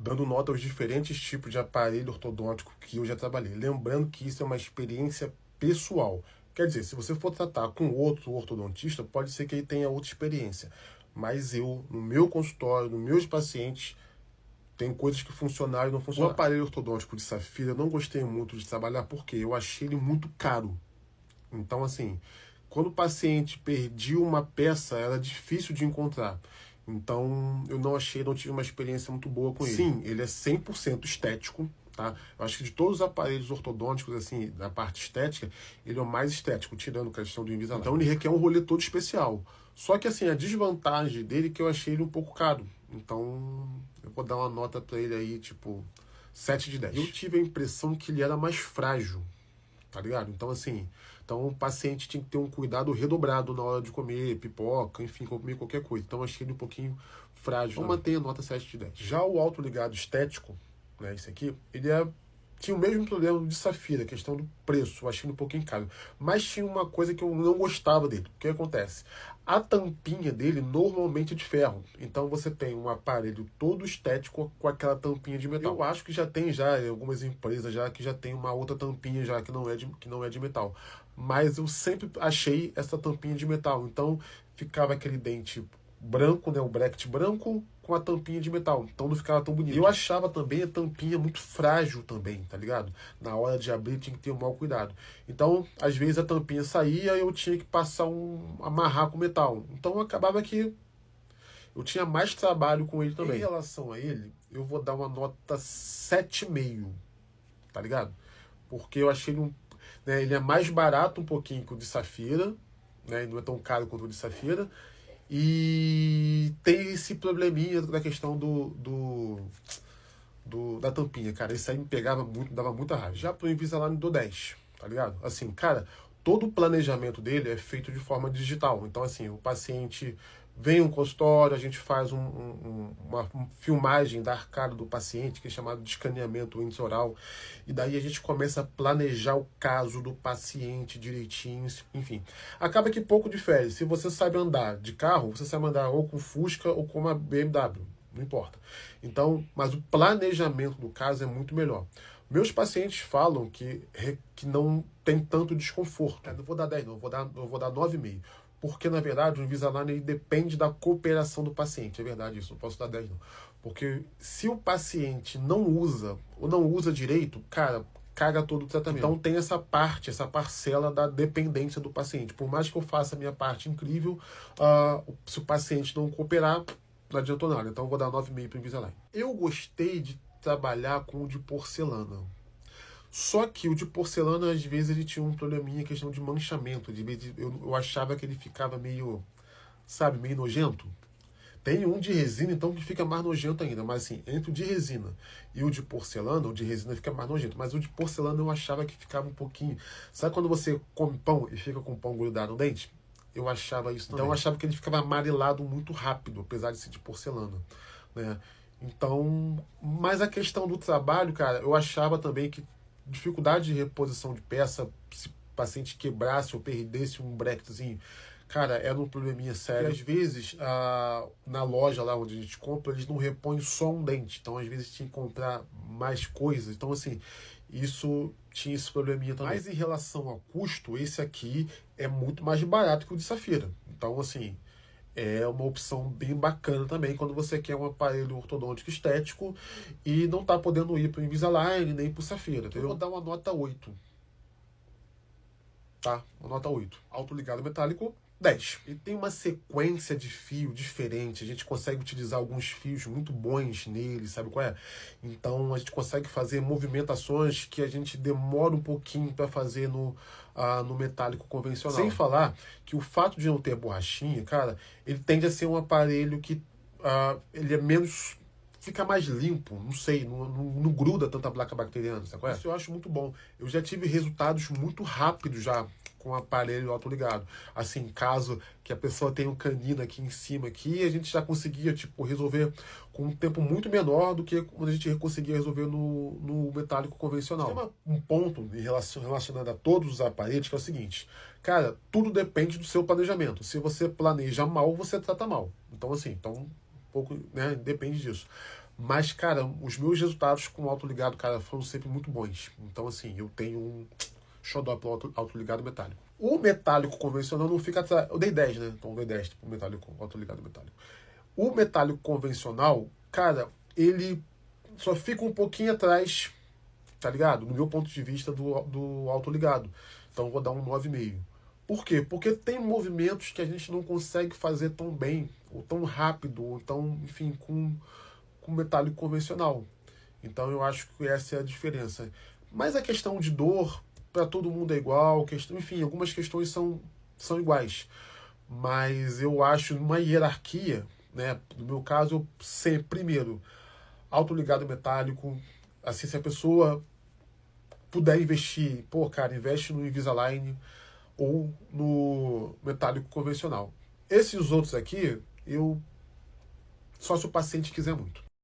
dando nota aos diferentes tipos de aparelho ortodôntico que eu já trabalhei. Lembrando que isso é uma experiência pessoal. Quer dizer, se você for tratar com outro ortodontista, pode ser que ele tenha outra experiência. Mas eu, no meu consultório, nos meus pacientes, tem coisas que funcionaram e não funcionaram. O aparelho ortodôntico de Safira eu não gostei muito de trabalhar porque eu achei ele muito caro. Então, assim, quando o paciente perdia uma peça, era difícil de encontrar. Então, eu não tive uma experiência muito boa com ele. Sim, ele é 100% estético, tá? Eu acho que de todos os aparelhos ortodônticos, assim, da parte estética, ele é o mais estético, tirando a questão do Invisalign. Então, ele requer um rolê todo especial. Só que, assim, a desvantagem dele é que eu achei ele um pouco caro. Então, eu vou dar uma nota pra ele aí, tipo, 7 de 10. Eu tive a impressão que ele era mais frágil, tá ligado? Então, assim, o paciente tinha que ter um cuidado redobrado na hora de comer pipoca, enfim, comer qualquer coisa. Então, achei ele um pouquinho frágil. Então, mantenha a nota 7 de 10. Já o autoligado estético, né, esse aqui, tinha o mesmo problema de Safira, a questão do preço, eu achei ele um pouquinho caro. Mas tinha uma coisa que eu não gostava dele. O que acontece? A tampinha dele normalmente é de ferro. Então você tem um aparelho todo estético com aquela tampinha de metal. Eu acho que já tem algumas empresas já que já tem uma outra tampinha já que não é de metal. Mas eu sempre achei essa tampinha de metal. Então ficava aquele dente branco, né, o bracket branco com a tampinha de metal, então não ficava tão bonito. Eu achava também a tampinha muito frágil também, tá ligado? Na hora de abrir tinha que ter um mau cuidado. Então, às vezes a tampinha saía e eu tinha que amarrar com metal. Então acabava que eu tinha mais trabalho com ele também. Em relação a ele, eu vou dar uma nota 7,5, tá ligado? Porque eu achei ele é mais barato um pouquinho que o de Safira, né? Não é tão caro quanto o de Safira. E tem esse probleminha da questão da tampinha, cara. Isso aí me pegava muito, dava muita raiva. Já pro Invisalign dou 10, tá ligado? Assim, cara, todo o planejamento dele é feito de forma digital. Então, assim, o paciente vem um consultório, a gente faz uma filmagem da arcada do paciente, que é chamado de escaneamento intraoral, e daí a gente começa a planejar o caso do paciente direitinho, enfim. Acaba que pouco difere. Se você sabe andar de carro, você sabe andar ou com Fusca ou com uma BMW, não importa. Então, mas o planejamento do caso é muito melhor. Meus pacientes falam que não tem tanto desconforto. Eu não vou dar 10, não, eu vou dar 9,5. Porque, na verdade, o Invisalign ele depende da cooperação do paciente. É verdade isso, não posso dar 10, não. Porque se o paciente não usa ou não usa direito, cara, caga todo o tratamento. Então tem essa parcela da dependência do paciente. Por mais que eu faça a minha parte incrível, se o paciente não cooperar, não adiantou nada. Então eu vou dar 9,5 para o Invisalign. Eu gostei de trabalhar com o de porcelana. Só que o de porcelana, às vezes, ele tinha um probleminha, questão de manchamento. Eu achava que ele ficava meio, sabe, meio nojento. Tem um de resina, então, que fica mais nojento ainda. Mas, assim, entre o de resina e o de porcelana, o de resina fica mais nojento. Mas o de porcelana eu achava que ficava um pouquinho... Sabe quando você come pão e fica com o pão grudado no dente? Eu achava isso também. Então, eu achava que ele ficava amarelado muito rápido, apesar de ser de porcelana, né? Então, mas a questão do trabalho, cara, eu achava também que dificuldade de reposição de peça, se o paciente quebrasse ou perdesse um bracketzinho, cara, era um probleminha sério. E às vezes, na loja lá onde a gente compra, eles não repõem só um dente. Então, às vezes, tinha que comprar mais coisas. Então, assim, isso tinha esse probleminha também. Mas em relação ao custo, esse aqui é muito mais barato que o de Safira. Então, assim, é uma opção bem bacana também quando você quer um aparelho ortodôntico estético e não está podendo ir para o Invisalign nem para o Safira. Eu vou dar uma nota 8. Tá? Uma nota 8. Autoligado metálico, 10. E tem uma sequência de fio diferente. A gente consegue utilizar alguns fios muito bons nele, sabe qual é? Então a gente consegue fazer movimentações que a gente demora um pouquinho para fazer no metálico convencional. Sem falar que o fato de não ter borrachinha, cara, ele tende a ser um aparelho que ele é menos... Fica mais limpo, não sei, não gruda tanta placa bacteriana, sabe qual é? Isso eu acho muito bom. Eu já tive resultados muito rápidos já com o aparelho autoligado. Assim, caso que a pessoa tenha um canino aqui em cima, aqui, a gente já conseguia, tipo, resolver com um tempo muito menor do que quando a gente conseguia resolver no metálico convencional. Tem um ponto relacionado a todos os aparelhos que é o seguinte, cara, tudo depende do seu planejamento. Se você planeja mal, você trata mal. Então, assim, um pouco, né, depende disso. Mas, cara, os meus resultados com o autoligado, cara, foram sempre muito bons. Então, assim, eu tenho um xodó pro autoligado metálico. O metálico convencional não fica atrás. Eu dei 10, né? Então eu dei 10 pro metálico, autoligado metálico. O metálico convencional, cara, ele só fica um pouquinho atrás, tá ligado? No meu ponto de vista do autoligado. Então eu vou dar um 9,5. Por quê? Porque tem movimentos que a gente não consegue fazer tão bem, ou tão rápido, ou tão, enfim, com metálico convencional. Então eu acho que essa é a diferença. Mas a questão de dor, para todo mundo é igual, questão, enfim, algumas questões são iguais. Mas eu acho uma hierarquia, né? No meu caso, eu sempre, primeiro, autoligado metálico. Assim, se a pessoa puder investir, pô, cara, investe no Invisalign ou no metálico convencional. Esses outros aqui, eu só se o paciente quiser muito.